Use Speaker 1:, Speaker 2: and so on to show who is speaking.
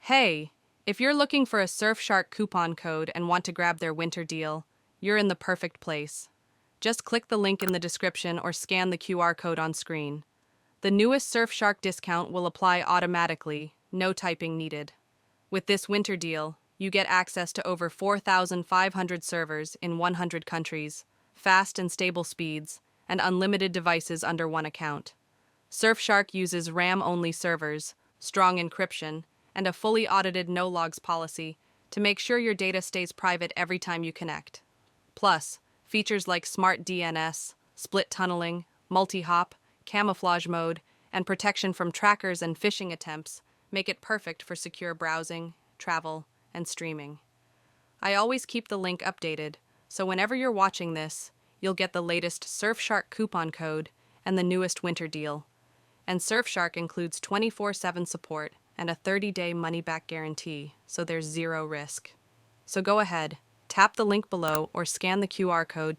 Speaker 1: Hey, if you're looking for a Surfshark coupon code and want to grab their winter deal, you're in the perfect place. Just click the link in the description or scan the QR code on screen. The newest Surfshark discount will apply automatically, no typing needed. With this winter deal, you get access to over 4,500 servers in 100 countries, fast and stable speeds, and unlimited devices under one account. Surfshark uses RAM-only servers, strong encryption, and a fully audited no-logs policy to make sure your data stays private every time you connect. Plus, features like Smart DNS, split tunneling, multi-hop, Camouflage Mode, and protection from trackers and phishing attempts make it perfect for secure browsing, travel, and streaming. I always keep the link updated, so whenever you're watching this, you'll get the latest Surfshark coupon code and the newest winter deal. And Surfshark includes 24/7 support and a 30-day money-back guarantee, so there's zero risk. So go ahead, tap the link below or scan the QR code